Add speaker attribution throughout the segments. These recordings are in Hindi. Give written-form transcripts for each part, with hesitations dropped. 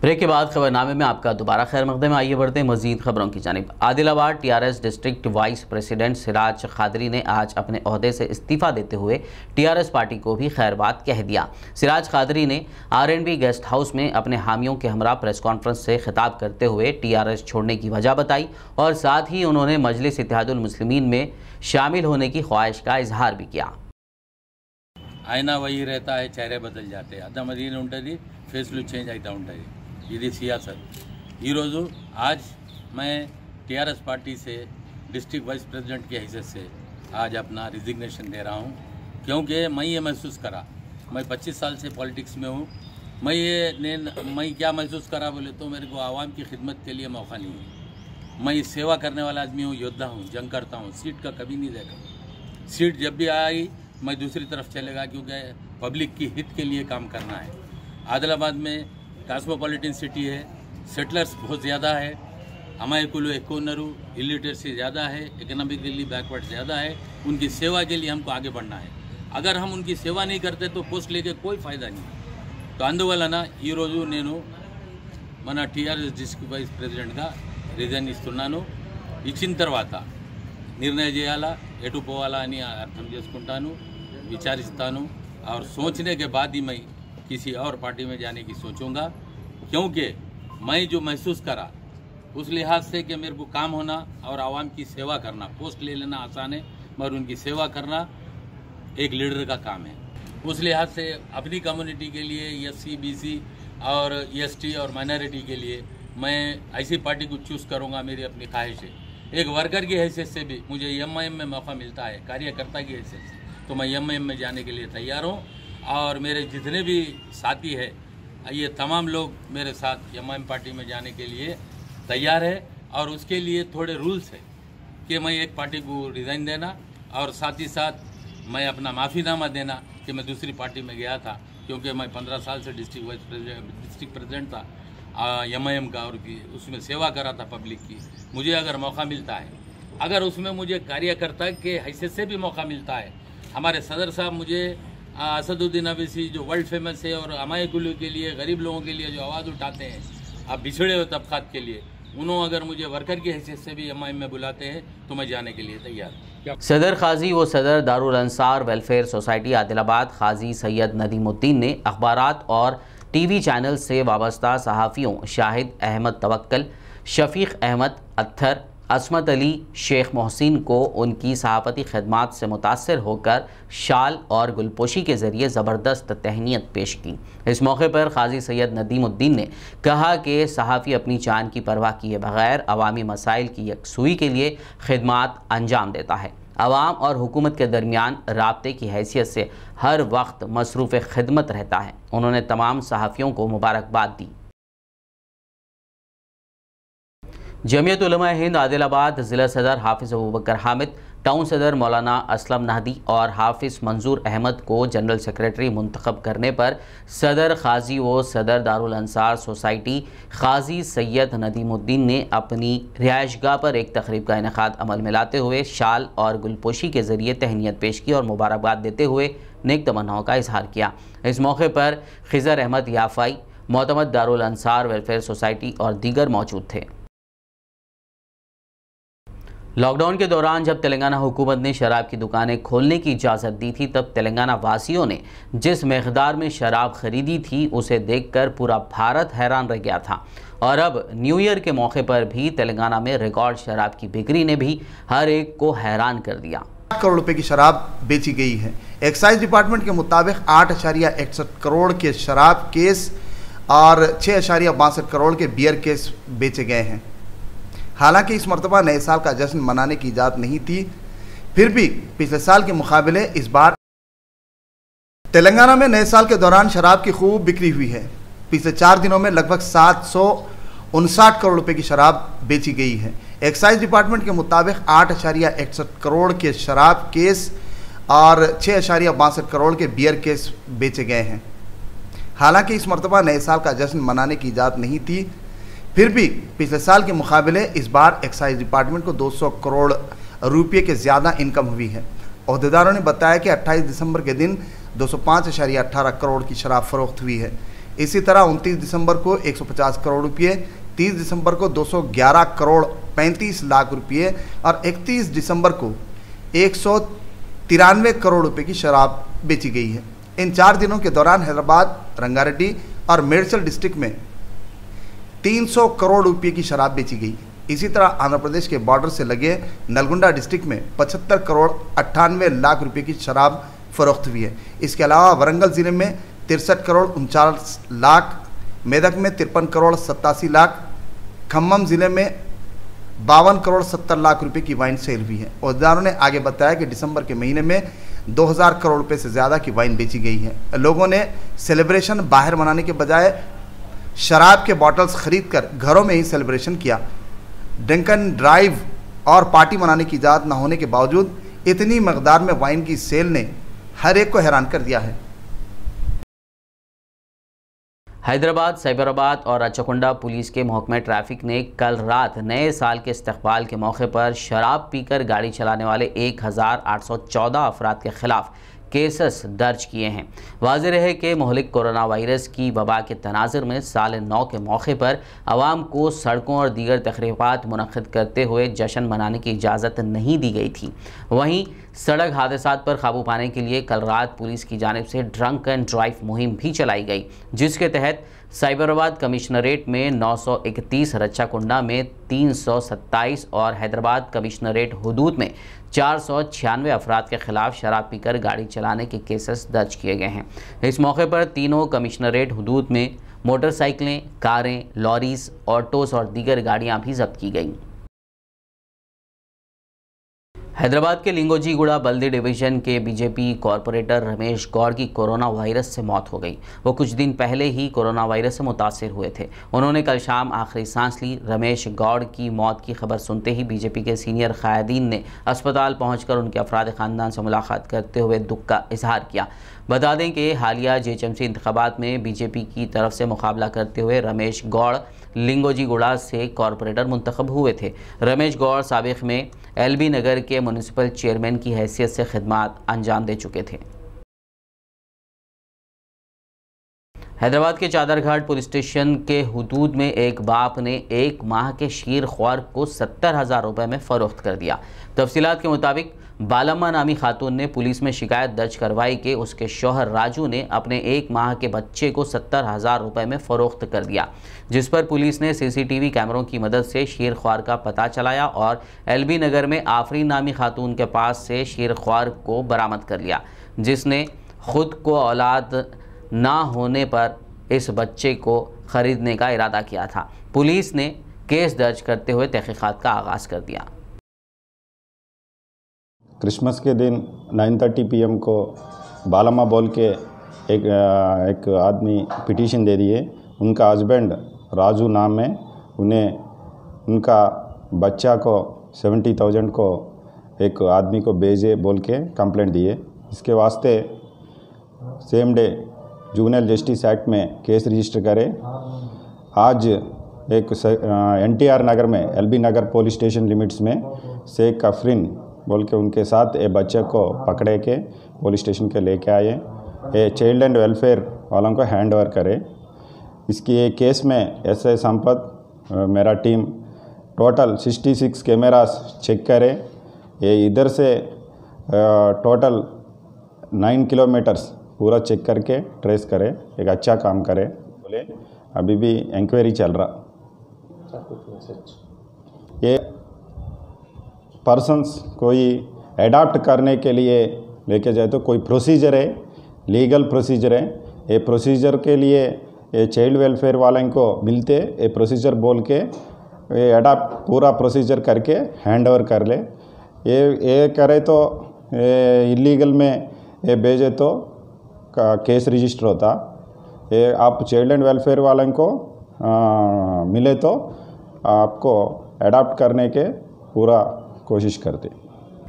Speaker 1: ब्रेक के बाद खबरनामे में आपका दोबारा खैर मकदम। आइए बढ़ते हैं मजीद खबरों की जानिब। Adilabad TRS district vice president Siraj Qadri ने आज अपने ओहदे से इस्तीफ़ा देते हुए टीआरएस पार्टी को भी खैरबाद कह दिया। सिराज कादरी ने आरएनबी गेस्ट हाउस में अपने हामियों के हमरा प्रेस कॉन्फ्रेंस से खिताब करते हुए टीआरएस छोड़ने की वजह बताई और साथ ही उन्होंने मजलिस इत्तेहादुल मुस्लिमीन में शामिल होने की ख्वाहिश का इजहार भी किया।
Speaker 2: आईना वही रहता है, चेहरे बदल जाते हैं, अदम अदीन ఉంటుంది, ఫేస్లు చేంజ్ అవుతూ ఉంటాయి। ఇది సియాసత్। ఈరోజు आज मैं टीआरएस पार्टी से डिस्ट्रिक्ट वाइस प्रेसिडेंट की हैसियत से आज अपना रिजिग्नेशन दे रहा हूं, क्योंकि मैं ये महसूस करा, मैं 25 साल से पॉलिटिक्स में हूं, मैं क्या महसूस करा बोले तो मेरे को आवाम की खिदमत के लिए मौका नहीं है। मैं सेवा करने वाला आदमी हूँ, योद्धा हूँ, जंग करता हूँ, सीट का कभी नहीं देखा। सीट जब भी आई मैं दूसरी तरफ चलेगा, क्योंकि पब्लिक की हित के लिए काम करना है। आदिलाबाद में कास्मोपॉलिटन सिटी है, सेटलर्स बहुत ज़्यादा है, अमायकुलु एक्कोनरू इलिटरेसी ज़्यादा है, इकोनॉमिकली बैकवर्ड ज़्यादा है। उनकी सेवा के लिए हमको आगे बढ़ना है। अगर हम उनकी सेवा नहीं करते तो पोस्ट लेके कोई फ़ायदा नहीं। तो అందువలన ఈరోజు నేను మన టీఆర్ఎస్ డిస్ట్రిక్ట్ వైస్ ప్రెసిడెంట్గా రిజైన్ ఇస్తున్నాను। ఇచ్చిన తర్వాత నిర్ణయం చేయాలా, ఎటు పోవాలా అని అర్థం చేసుకుంటాను, విచారిస్తాను और सोचने के बाद ही मैं किसी और पार्टी में जाने की सोचूंगा, क्योंकि मैं जो महसूस करा उस लिहाज से कि मेरे को काम होना और आवाम की सेवा करना, पोस्ट ले लेना आसान है मगर उनकी सेवा करना एक लीडर का काम है। उस लिहाज से अपनी कम्युनिटी के लिए एससी बीसी और एसटी और माइनॉरिटी के लिए मैं ऐसी पार्टी को चूज़ करूँगा। मेरी अपनी ख्वाहिश है। एक वर्कर की हैसियत से भी मुझे एमआईएम में मौका मिलता है, कार्यकर्ता की हैसियत से, तो मैं एमआईएम में जाने के लिए तैयार हूँ। और मेरे जितने भी साथी हैं ये तमाम लोग मेरे साथ एमआईएम पार्टी में जाने के लिए तैयार है। और उसके लिए थोड़े रूल्स है कि मैं एक पार्टी को रिज़ाइन देना और साथ ही साथ मैं अपना माफ़ीनामा देना कि मैं दूसरी पार्टी में गया था, क्योंकि मैं 15 साल से डिस्ट्रिक्ट प्रेसिडेंट था एमआईएम का और उसमें सेवा करा था पब्लिक की। मुझे अगर मौका मिलता है, अगर उसमें मुझे कार्यकर्ता के हैसियत से भी मौका मिलता है, हमारे सदर साहब मुझे असदुद्दीन अवैसी जो वर्ल्ड फेमस है और अमायकुलू के लिए, गरीब लोगों के लिए जो आवाज़ उठाते हैं, अब बिछड़े हुए तबकात के लिए, उन्होंने अगर मुझे वर्कर की हैसियत से भी एमआईएम में बुलाते हैं तो मैं जाने के लिए तैयार हूँ।
Speaker 1: सदर काजी व सदर दारुल अंसार वेलफेयर सोसाइटी आदिलाबाद काजी सैयद नदीमुद्दीन ने अखबारात और टीवी चैनल से वाबस्ता सहाफ़ियों शाहिद अहमद तवक्कल, शफीक अहमद अत्थर, असमत अली, शेख मोहसिन को उनकी सहाफ़ती खदमात से मुतासर होकर शाल और गुलपोशी के ज़रिए ज़बरदस्त तहनीत पेश की। इस मौके पर काजी सैयद नदीमुद्दीन ने कहा कि सहाफ़ी अपनी जान की परवाह किए बगैर अवामी मसाइल की यकसुई के लिए खिदमात अंजाम देता है। अवाम और हुकूमत के दरमियान राब्ते की हैसियत से हर वक्त मसरूफ़ खिदमत रहता है। उन्होंने तमाम सहाफ़ियों को मुबारकबाद दी। जमीयत उलमा हिंद आदिलाबाद ज़िला सदर हाफिज़ अबू बकर हामिद, टाउन सदर मौलाना असलम नाहदी और हाफिज़ मंजूर अहमद को जनरल सेक्रेटरी मुंतखब करने पर सदर काजी व सदर दारुल अंसार सोसाइटी काजी सैयद नदीमुद्दीन ने अपनी रिहाइशगाह पर एक तकरीब का इनेकाद अमल में लाते हुए शाल और गुलपोशी के ज़रिए तहनीत पेश की और मुबारकबाद देते हुए नेक तमन्नाओं का इजहार किया। इस मौके पर खिज़र अहमद याफ़ाई, मोतमद दारुल अंसार वेलफेयर सोसाइटी और दीगर मौजूद थे। लॉकडाउन के दौरान जब तेलंगाना हुकूमत ने शराब की दुकानें खोलने की इजाज़त दी थी, तब तेलंगाना वासियों ने जिस मकदार में शराब खरीदी थी उसे देखकर पूरा भारत हैरान रह गया था। और अब न्यू ईयर के मौके पर भी तेलंगाना में रिकॉर्ड शराब की बिक्री ने भी हर एक को हैरान कर दिया।
Speaker 3: 8 करोड़ रुपए की शराब बेची गई है। एक्साइज डिपार्टमेंट के मुताबिक 8.61 करोड़ के शराब केस और 6.62 करोड़ के बियर केस बेचे गए हैं। हालांकि इस मरतबा नए साल का जश्न मनाने की इजाज़त नहीं थी, फिर भी पिछले साल के मुकाबले इस बार तेलंगाना में नए साल के दौरान शराब की खूब बिक्री हुई है। पिछले 4 दिनों में लगभग 759 करोड़ रुपए की शराब बेची गई है। एक्साइज डिपार्टमेंट के मुताबिक 8.61 करोड़ के शराब केस और 6.62 करोड़ के बियर केस बेचे गए हैं। हालांकि इस मरतबा नए साल का जश्न मनाने की इजाज़त नहीं थी, फिर भी पिछले साल के मुकाबले इस बार एक्साइज डिपार्टमेंट को 200 करोड़ रुपये के ज़्यादा इनकम हुई है। अहदेदारों ने बताया कि 28 दिसंबर के दिन 205.18 करोड़ की शराब फरोख्त हुई है। इसी तरह 29 दिसंबर को 150 करोड़ रुपये, 30 दिसंबर को 211 करोड़ 35 लाख रुपये और 31 दिसंबर को 193 करोड़ रुपए की शराब बेची गई है। इन 4 दिनों के दौरान हैदराबाद, रंगारेड्डी और मेडचल डिस्ट्रिक्ट में 300 करोड़ रुपये की शराब बेची गई। इसी तरह आंध्र प्रदेश के बॉर्डर से लगे नलगुंडा डिस्ट्रिक्ट में 75 करोड़ 98 लाख रुपए की शराब फरोख्त हुई है। इसके अलावा वरंगल ज़िले में 63 करोड़ 39 लाख, मेदक में 53 करोड़ 87 लाख, खम्मम ज़िले में 52 करोड़ 70 लाख रुपए की वाइन सेल हुई है। औहदेदारों ने आगे बताया कि दिसंबर के महीने में 2000 करोड़ रुपए से ज़्यादा की वाइन बेची गई है। लोगों ने सेलिब्रेशन बाहर मनाने के बजाय शराब के बॉटल्स खरीदकर घरों में ही सेलिब्रेशन किया। ड्रिंक एंड ड्राइव और पार्टी मनाने की इजाज़त न होने के बावजूद इतनी मकदार में वाइन की सेल ने हर एक को हैरान कर दिया है।
Speaker 1: हैदराबाद, साइबराबाद और अचकुंडा पुलिस के महकमे ट्रैफिक ने कल रात नए साल के इस्तकबाल के मौके पर शराब पीकर गाड़ी चलाने वाले 1814 अफराद के खिलाफ केसेस दर्ज किए हैं। वाज़ेह रहे कि मुहलिक कोरोना वायरस की वबा के तनाज़ुर में साल नौ के मौके पर आवाम को सड़कों और दीगर तक़रीबात मुनक़्क़िद करते हुए जश्न मनाने की इजाज़त नहीं दी गई थी। वहीं सड़क हादसात पर काबू पाने के लिए कल रात पुलिस की जानिब से ड्रंक एंड ड्राइव मुहिम भी चलाई गई, जिसके तहत साइबराबाद कमिश्नरेट में 931, रच्चाकुंडा में 327 और हैदराबाद कमिश्नरेट हुदूद में 496 अफराद के खिलाफ शराब पीकर गाड़ी चलाने के केसेस दर्ज किए गए हैं। इस मौके पर तीनों कमिश्नरेट हुदूद में मोटरसाइकिलें, कारें, लॉरीज, ऑटोस और दीगर गाड़ियां भी जब्त की गईं। हैदराबाद के लिंगोजीगुड़ा बल्दी डिवीज़न के बीजेपी कॉरपोरेटर रमेश गौड़ की कोरोना वायरस से मौत हो गई। वो कुछ दिन पहले ही कोरोना वायरस से मुतासिर हुए थे। उन्होंने कल शाम आखिरी सांस ली। रमेश गौड़ की मौत की खबर सुनते ही बीजेपी के सीनियर कायदीन ने अस्पताल पहुंचकर उनके अफराद ख़ानदान से मुलाकात करते हुए दुख का इजहार किया। बता दें कि हालिया जेएचएमसी इंतखाबात में बीजेपी की तरफ से मुकाबला करते हुए रमेश गौड़ लिंगोजीगुड़ा से कॉरपोरेटर मुंतखब हुए थे। रमेश गौड़ साबिक़ में एलबी नगर के म्यूनिसिपल चेयरमैन की हैसियत से खिदमात अंजाम दे चुके थे। हैदराबाद के चादरघाट पुलिस स्टेशन के हुदूद में एक बाप ने 1 माह के शीर ख्वार को 70,000 रुपये में फ़रोख्त कर दिया। तफसीलात के मुताबिक बालम्मा नामी खातून ने पुलिस में शिकायत दर्ज करवाई कि उसके शौहर राजू ने अपने 1 माह के बच्चे को 70,000 रुपये में फ़रोख्त कर दिया, जिस पर पुलिस ने सीसीटीवी कैमरों की मदद से शीर ख्वार का पता चलाया और एलबी नगर में आफरीन नामी खातून के पास से शीर ख्वार को बरामद कर लिया, जिसने खुद को औलाद ना होने पर इस बच्चे को ख़रीदने का इरादा किया था। पुलिस ने केस दर्ज करते हुए तहक़ीक़ात का आगाज़ कर दिया।
Speaker 4: क्रिसमस के दिन 9:30 PM को बालम्मा बोल के एक आदमी पिटीशन दे दिए। उनका हस्बैंड राजू नाम है, उन्हें उनका बच्चा को 70,000 को एक आदमी को भेजे बोल के कंप्लेंट दिए। इसके वास्ते same day juvenile justice act में केस रजिस्टर करे। आज एक NTR नगर में एलबी नगर पुलिस स्टेशन लिमिट्स में शेख अफरीन बोल के उनके साथ ये बच्चे को पकड़े के पुलिस स्टेशन के लेके आए। ये चाइल्ड एंड वेलफेयर वालों को हैंड ओवर करे। इसकी ये केस में SI संपत मेरा टीम टोटल 66 कैमरास चेक करे। ये इधर से टोटल 9 किलोमीटर्स पूरा चेक करके ट्रेस करे। एक अच्छा काम करे बोले। अभी भी इंक्वायरी चल रहा। ये पर्सन्स कोई एडाप्ट करने के लिए लेके जाए तो कोई प्रोसीजर है, लीगल प्रोसीजर है। ये प्रोसीजर के लिए ये चाइल्ड वेलफेयर वालों को मिलते ये प्रोसीजर बोल के ये अडाप्ट पूरा प्रोसीजर करके हैंड ओवर कर ले। ये करे तो इलीगल में ये भेजे तो केस रजिस्टर होता। ये आप चाइल्ड एंड वेलफेयर वालों को मिले तो आपको अडाप्ट करने के पूरा कोशिश करते।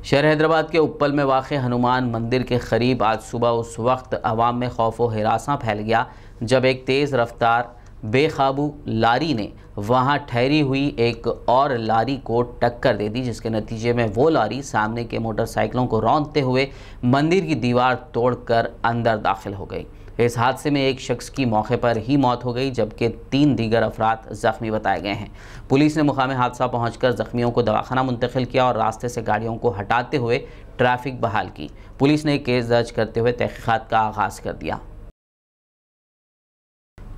Speaker 1: शहर हैदराबाद के उप्पल में वाक़े हनुमान मंदिर के करीब आज सुबह उस वक्त अवाम में खौफ व हिरासा फैल गया जब एक तेज़ रफ्तार बेकाबू लारी ने वहां ठहरी हुई एक और लारी को टक्कर दे दी, जिसके नतीजे में वो लारी सामने के मोटरसाइकिलों को रौंदते हुए मंदिर की दीवार तोड़कर अंदर दाखिल हो गई। इस हादसे में एक शख्स की मौके पर ही मौत हो गई, जबकि 3 दीगर अफराद जख्मी बताए गए हैं। पुलिस ने मुकाम हादसा पहुंचकर जख्मियों को दवाखाना मुंतकिल किया और रास्ते से गाड़ियों को हटाते हुए ट्रैफिक बहाल की। पुलिस ने केस दर्ज करते हुए तहकीकात का आगाज कर दिया।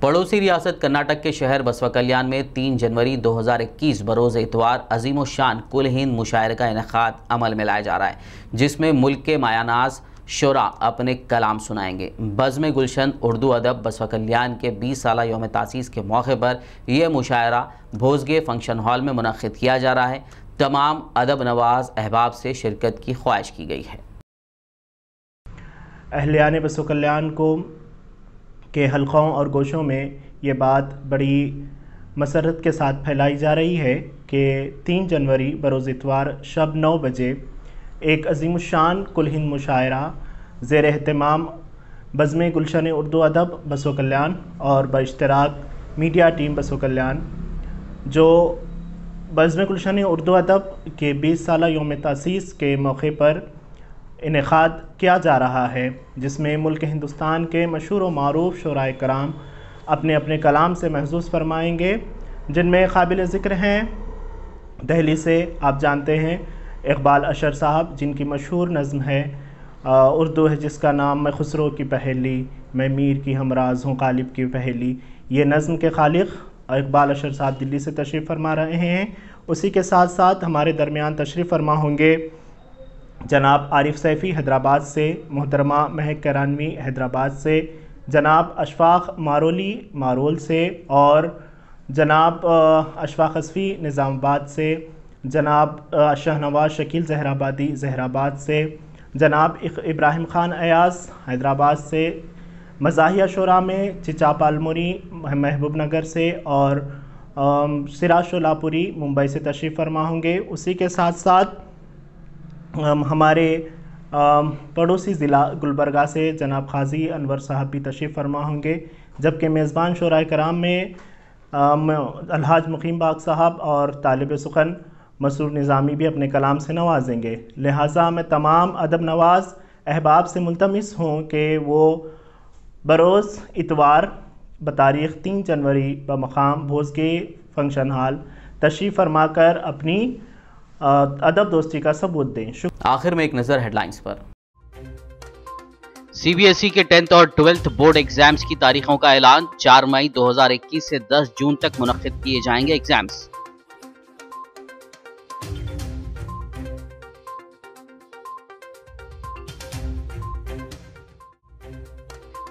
Speaker 1: पड़ोसी रियासत कर्नाटक के शहर बसवा कल्याण में 3 जनवरी 2021 बरोज़ इतवार अजीम शान कुल हिंद मुशायरे का इनेकाद अमल में लाया जा रहा है, जिसमें मुल्क के मायानाज शोरा अपने कलाम सुनाएंगे। बज़्म गुलशन उर्दू अदब बसवा कल्याण के 20 साला यौम तासीस के मौके पर यह मुशायरा भोजगे फंक्शन हॉल में मुनक़्क़िद किया जा रहा है। तमाम अदब नवाज अहबाब से शिरकत की ख्वाहिश की गई है।
Speaker 5: अहलियान बसवा कल्याण को के हलक़ों और गोशों में ये बात बड़ी मसरत के साथ फैलाई जा रही है कि 3 जनवरी बरोज़ इतवार शब 9 बजे एक अज़ीमुश्शान कुल हिंद मुशायरा ज़ेर एहतमाम बज़्म गुलशन उर्दू अदब बसवा कल्याण और बइश्तिराक मीडिया टीम बसवा कल्याण, जो बज़्म गुलशन उर्दू अदब के 20 साला यौम तासीस के मौके पर इनेकाद किया जा रहा है, जिसमें मुल्क हिंदुस्तान के मशहूर व मारूफ शोराए कराम अपने अपने कलाम से महसूस फरमाएंगे, जिनमें काबिल ज़िक्र हैं दिल्ली से आप जानते हैं इकबाल अशर साहब, जिनकी मशहूर नज़्म है उर्दू है जिसका नाम मैं खुसरो की पहेली, मैं मीर की हमराज हूँ गालिब की पहेली। ये नज़्म के खालिक इकबाल अशर साहब दिल्ली से तशरीफ़ फरमा रहे हैं। उसी के साथ साथ हमारे दरमियान तशरीफ़ फरमा होंगे जनाब आरिफ सैफ़ी हैदराबाद से, मोहतरमा महक करानवी हैदराबाद से, जनाब अशफाक मारोली मारोल से और जनाब अशफाक हसफ़ी निज़ामाबाद से, जनाब शाहनवाज शकील जहराबादी जहराबाद से, जनाब इब्राहिम ख़ान अयाज़ हैदराबाद से, मज़ाहिया शोरा में चिचा पालमुरी महबूब नगर से और सिराज शोलापुरी मुंबई से तशरीफ़ फरमा होंगे। उसी के साथ साथ हमारे पड़ोसी ज़िला गुलबर्गा से जनाब खाजी अनवर साहब भी तशरीफ़ फरमा होंगे, जबकि मेज़बान शोराए कराम में अलहाज मुकीम बाग साहब और तालिब सुखन मसूर निज़ामी भी अपने कलाम से नवाजेंगे। लिहाजा मैं तमाम अदब नवाज अहबाब से मुल्तमिस हूँ कि वो बरोज़ इतवार बतारीख़ 3 जनवरी बमकाम भोजगे फंक्शन हॉल तशरीफ़ फरमा कर अपनी अदब दोस्ती का सबूत दें।
Speaker 1: आखिर में एक नज़र हेडलाइंस पर।
Speaker 6: सीबीएसई के 10th और 12th बोर्ड एग्जाम्स की तारीखों का ऐलान। 4 मई 2021 से 10 जून तक मुनक्किद किए जाएंगे एग्जाम्स।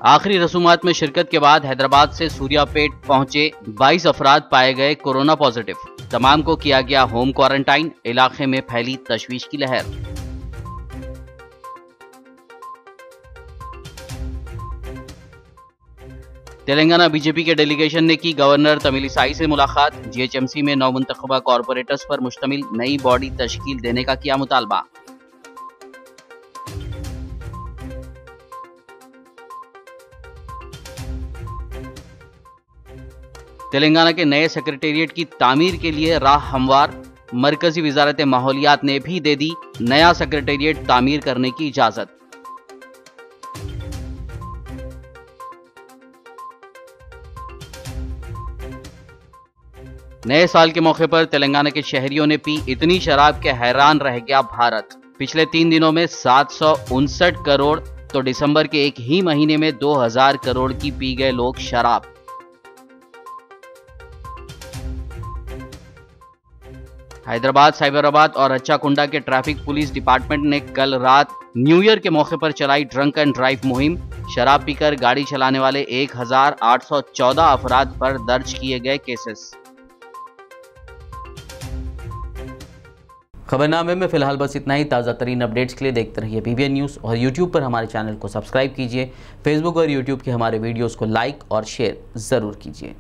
Speaker 6: आखिरी रसूमात में शिरकत के बाद हैदराबाद से सूर्यापेट पहुंचे 22 अफराद पाए गए कोरोना पॉजिटिव। तमाम को किया गया होम क्वारंटाइन। इलाके में फैली तशवीश की लहर। तेलंगाना बीजेपी के डेलीगेशन ने की गवर्नर तमिलिसाई से मुलाकात। जीएचएमसी में नौमुंतखबा कॉरपोरेटर्स पर मुश्तमिल नई बॉडी तश्कील देने का किया मुतालबा। तेलंगाना के नए सेक्रेटेरिएट की तामीर के लिए राह हमवार। मरकजी वजारत माहौलियात ने भी दे दी नया सेक्रेटेरिएट तामीर करने की इजाजत। नए साल के मौके पर तेलंगाना के शहरियों ने पी इतनी शराब के हैरान रह गया भारत। पिछले 3 दिनों में 759 करोड़ तो दिसंबर के एक ही महीने में 2000 करोड़ की पी गए लोग शराब। हैदराबाद, साइबराबाद और रच्चाकुंडा के ट्रैफिक पुलिस डिपार्टमेंट ने कल रात न्यू ईयर के मौके पर चलाई ड्रंक एंड ड्राइव मुहिम। शराब पीकर गाड़ी चलाने वाले 1814 अफराद पर दर्ज किए गए केसेस।
Speaker 1: खबरनामे में फिलहाल बस इतना ही। ताज़ा तरीन अपडेट्स के लिए देखते रहिए BBN न्यूज़ और YouTube पर हमारे चैनल को सब्सक्राइब कीजिए। फेसबुक और YouTube के हमारे वीडियोज़ को लाइक और शेयर ज़रूर कीजिए।